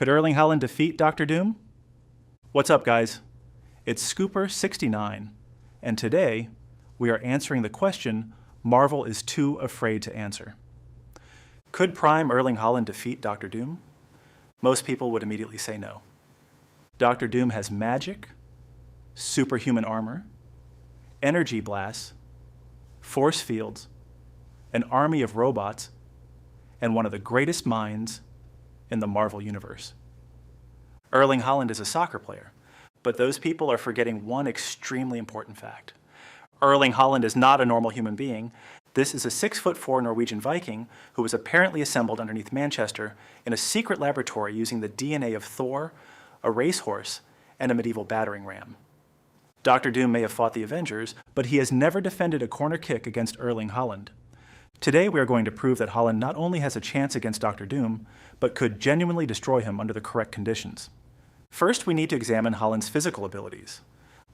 Could Erling Haaland defeat Dr. Doom? What's up, guys? It's Scooper69, and today we are answering the question Marvel is too afraid to answer. Could Prime Erling Haaland defeat Dr. Doom? Most people would immediately say no. Dr. Doom has magic, superhuman armor, energy blasts, force fields, an army of robots, and one of the greatest minds in the Marvel Universe. Erling Haaland is a soccer player, but those people are forgetting one extremely important fact. Erling Haaland is not a normal human being. This is a 6'4" Norwegian Viking who was apparently assembled underneath Manchester in a secret laboratory using the DNA of Thor, a racehorse, and a medieval battering ram. Dr. Doom may have fought the Avengers, but he has never defended a corner kick against Erling Haaland. Today we are going to prove that Haaland not only has a chance against Dr. Doom, but could genuinely destroy him under the correct conditions. First, we need to examine Haaland's physical abilities.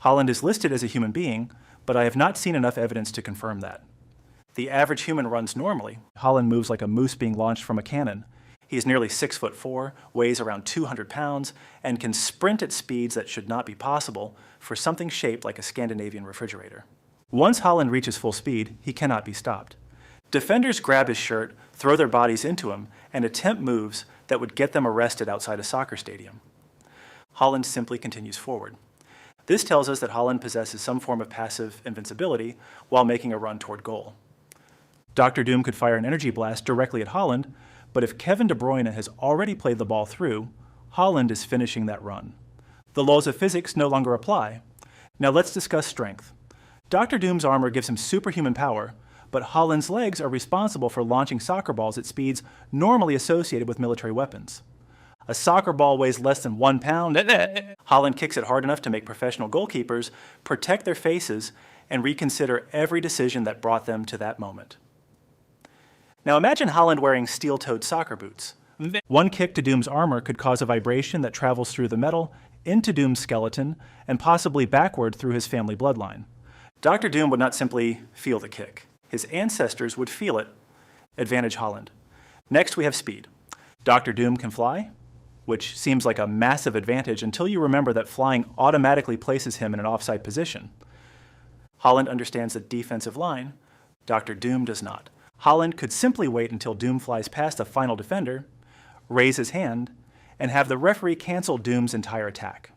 Haaland is listed as a human being, but I have not seen enough evidence to confirm that. The average human runs normally. Haaland moves like a moose being launched from a cannon. He is nearly 6'4", weighs around 200 pounds, and can sprint at speeds that should not be possible for something shaped like a Scandinavian refrigerator. Once Haaland reaches full speed, he cannot be stopped. Defenders grab his shirt, throw their bodies into him, and attempt moves that would get them arrested outside a soccer stadium. Haaland simply continues forward. This tells us that Haaland possesses some form of passive invincibility while making a run toward goal. Dr. Doom could fire an energy blast directly at Haaland, but if Kevin De Bruyne has already played the ball through, Haaland is finishing that run. The laws of physics no longer apply. Now let's discuss strength. Dr. Doom's armor gives him superhuman power, but Haaland's legs are responsible for launching soccer balls at speeds normally associated with military weapons. A soccer ball weighs less than 1 pound. Haaland kicks it hard enough to make professional goalkeepers protect their faces and reconsider every decision that brought them to that moment. Now imagine Haaland wearing steel-toed soccer boots. One kick to Doom's armor could cause a vibration that travels through the metal, into Doom's skeleton, and possibly backward through his family bloodline. Dr. Doom would not simply feel the kick. His ancestors would feel it. Advantage Haaland. Next we have speed. Dr. Doom can fly, which seems like a massive advantage until you remember that flying automatically places him in an offside position. Haaland understands the defensive line. Dr. Doom does not. Haaland could simply wait until Doom flies past the final defender, raise his hand, and have the referee cancel Doom's entire attack.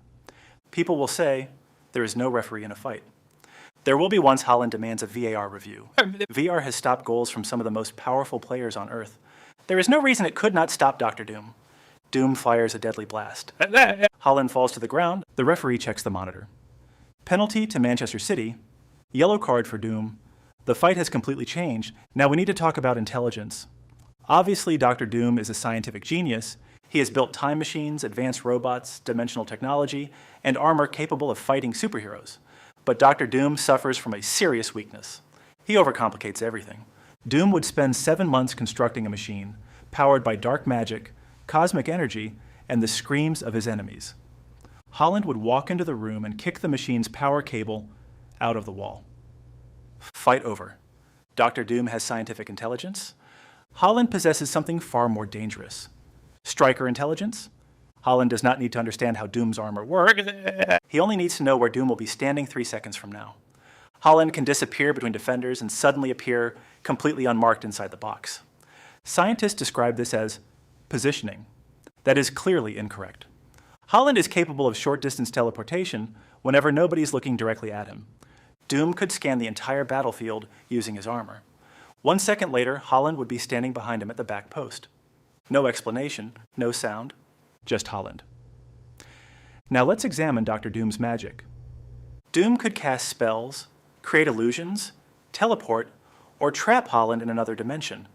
People will say, there is no referee in a fight. There will be once Haaland demands a VAR review. VR has stopped goals from some of the most powerful players on Earth. There is no reason it could not stop Dr. Doom. Doom fires a deadly blast. Haaland falls to the ground. The referee checks the monitor. Penalty to Manchester City. Yellow card for Doom. The fight has completely changed. Now we need to talk about intelligence. Obviously, Dr. Doom is a scientific genius. He has built time machines, advanced robots, dimensional technology, and armor capable of fighting superheroes. But Dr. Doom suffers from a serious weakness. He overcomplicates everything. Doom would spend 7 months constructing a machine, powered by dark magic, cosmic energy, and the screams of his enemies. Haaland would walk into the room and kick the machine's power cable out of the wall. Fight over. Dr. Doom has scientific intelligence. Haaland possesses something far more dangerous. Striker intelligence. Haaland does not need to understand how Doom's armor works. He only needs to know where Doom will be standing 3 seconds from now. Haaland can disappear between defenders and suddenly appear completely unmarked inside the box. Scientists describe this as positioning. That is clearly incorrect. Haaland is capable of short-distance teleportation whenever nobody is looking directly at him. Doom could scan the entire battlefield using his armor. 1 second later, Haaland would be standing behind him at the back post. No explanation, no sound, just Haaland. Now let's examine Dr. Doom's magic. Doom could cast spells, create illusions, teleport, or trap Haaland in another dimension.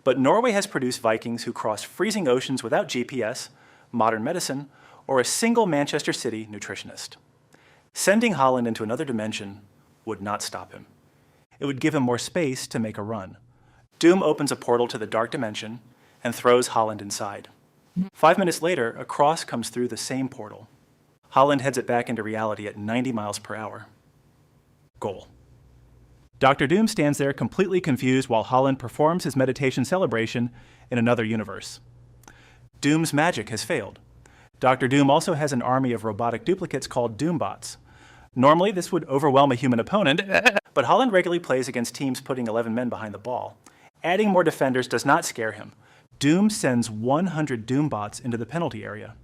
But Norway has produced Vikings who crossed freezing oceans without GPS, modern medicine, or a single Manchester City nutritionist. Sending Haaland into another dimension would not stop him. It would give him more space to make a run. Doom opens a portal to the dark dimension and throws Haaland inside. 5 minutes later, a cross comes through the same portal. Haaland heads it back into reality at 90 miles per hour. Goal. Dr. Doom stands there completely confused while Haaland performs his meditation celebration in another universe. Doom's magic has failed. Dr. Doom also has an army of robotic duplicates called Doombots. Normally, this would overwhelm a human opponent, but Haaland regularly plays against teams putting 11 men behind the ball. Adding more defenders does not scare him. Doom sends 100 Doombots into the penalty area.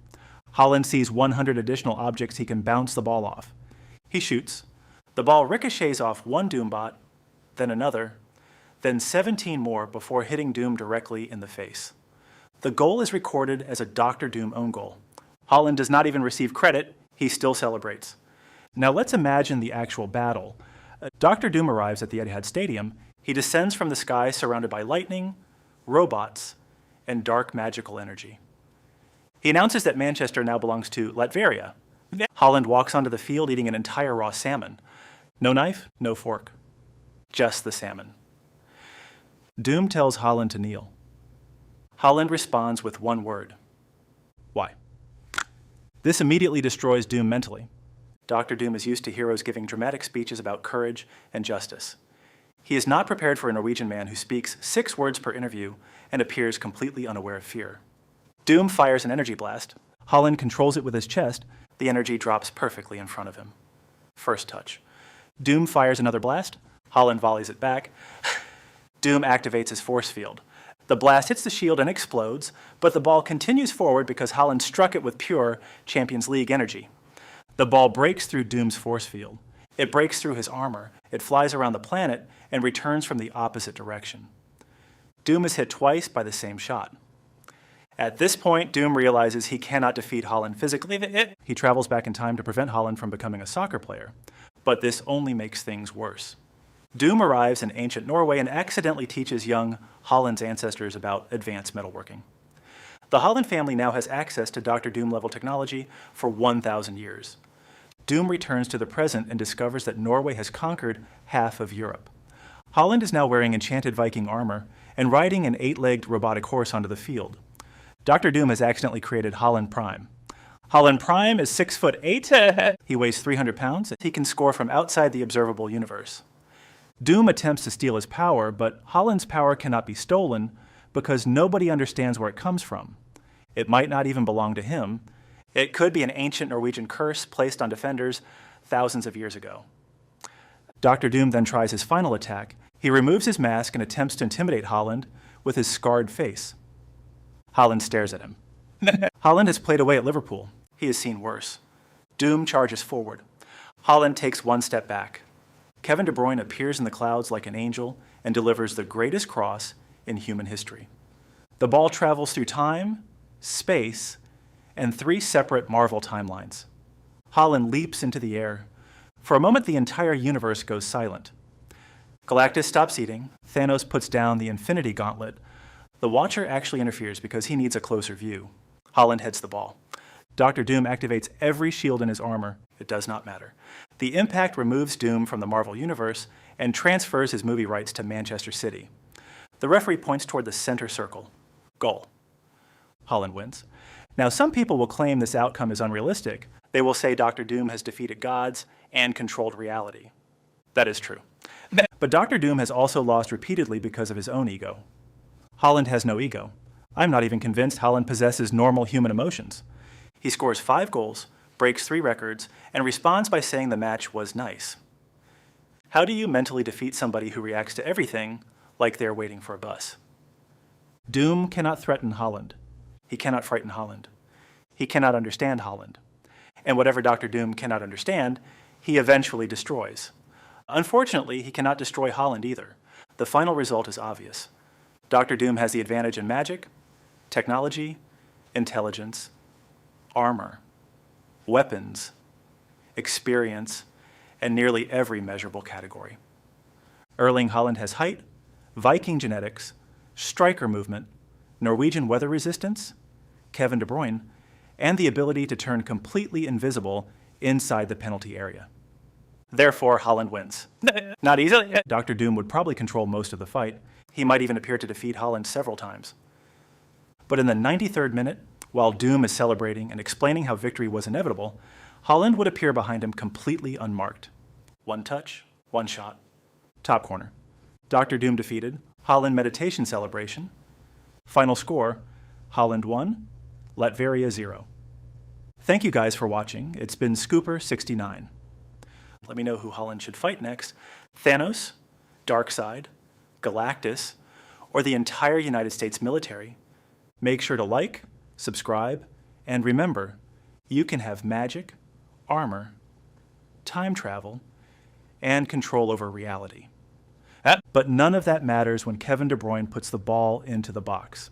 Haaland sees 100 additional objects he can bounce the ball off. He shoots. The ball ricochets off one Doombot, then another, then 17 more before hitting Doom directly in the face. The goal is recorded as a Dr. Doom own goal. Haaland does not even receive credit, he still celebrates. Now let's imagine the actual battle. Dr. Doom arrives at the Etihad Stadium. He descends from the sky surrounded by lightning, robots, and dark magical energy. He announces that Manchester now belongs to Latveria. Haaland walks onto the field eating an entire raw salmon. No knife, no fork. Just the salmon. Doom tells Haaland to kneel. Haaland responds with one word. Why? This immediately destroys Doom mentally. Dr. Doom is used to heroes giving dramatic speeches about courage and justice. He is not prepared for a Norwegian man who speaks 6 words per interview and appears completely unaware of fear. Doom fires an energy blast. Haaland controls it with his chest. The energy drops perfectly in front of him. First touch. Doom fires another blast. Haaland volleys it back. Doom activates his force field. The blast hits the shield and explodes, but the ball continues forward because Haaland struck it with pure Champions League energy. The ball breaks through Doom's force field. It breaks through his armor. It flies around the planet and returns from the opposite direction. Doom is hit twice by the same shot. At this point, Doom realizes he cannot defeat Haaland physically. He travels back in time to prevent Haaland from becoming a soccer player. But this only makes things worse. Doom arrives in ancient Norway and accidentally teaches young Haaland's ancestors about advanced metalworking. The Haaland family now has access to Dr. Doom-level technology for 1,000 years. Doom returns to the present and discovers that Norway has conquered half of Europe. Haaland is now wearing enchanted Viking armor and riding an 8-legged robotic horse onto the field. Dr. Doom has accidentally created Haaland Prime. Haaland Prime is 6'8". He weighs 300 pounds. He can score from outside the observable universe. Doom attempts to steal his power, but Haaland's power cannot be stolen because nobody understands where it comes from. It might not even belong to him. It could be an ancient Norwegian curse placed on defenders thousands of years ago. Dr. Doom then tries his final attack. He removes his mask and attempts to intimidate Haaland with his scarred face. Haaland stares at him. Haaland has played away at Liverpool. He has seen worse. Doom charges forward. Haaland takes one step back. Kevin De Bruyne appears in the clouds like an angel and delivers the greatest cross in human history. The ball travels through time, space, and 3 separate Marvel timelines. Haaland leaps into the air. For a moment, the entire universe goes silent. Galactus stops eating. Thanos puts down the Infinity Gauntlet. The Watcher actually interferes because he needs a closer view. Haaland hits the ball. Dr. Doom activates every shield in his armor. It does not matter. The impact removes Doom from the Marvel Universe and transfers his movie rights to Manchester City. The referee points toward the center circle. Goal. Haaland wins. Now, some people will claim this outcome is unrealistic. They will say Dr. Doom has defeated gods and controlled reality. That is true. But Dr. Doom has also lost repeatedly because of his own ego. Haaland has no ego. I'm not even convinced Haaland possesses normal human emotions. He scores 5 goals, breaks 3 records, and responds by saying the match was nice. How do you mentally defeat somebody who reacts to everything like they're waiting for a bus? Doom cannot threaten Haaland. He cannot frighten Haaland. He cannot understand Haaland. And whatever Dr. Doom cannot understand, he eventually destroys. Unfortunately, he cannot destroy Haaland either. The final result is obvious. Dr. Doom has the advantage in magic, technology, intelligence, armor, weapons, experience, and nearly every measurable category. Erling Haaland has height, Viking genetics, striker movement, Norwegian weather resistance, Kevin De Bruyne, and the ability to turn completely invisible inside the penalty area. Therefore, Haaland wins. Not easily. Dr. Doom would probably control most of the fight. He might even appear to defeat Haaland several times. But in the 93rd minute, while Doom is celebrating and explaining how victory was inevitable, Haaland would appear behind him completely unmarked. 1 touch, 1 shot. Top corner. Dr. Doom defeated. Haaland meditation celebration. Final score, Haaland 1, Latveria 0. Thank you guys for watching. It's been Scooper69. Let me know who Holland should fight next. Thanos, Darkseid, Galactus, or the entire United States military. Make sure to like, subscribe, and remember, you can have magic, armor, time travel, and control over reality. But none of that matters when Kevin De Bruyne puts the ball into the box.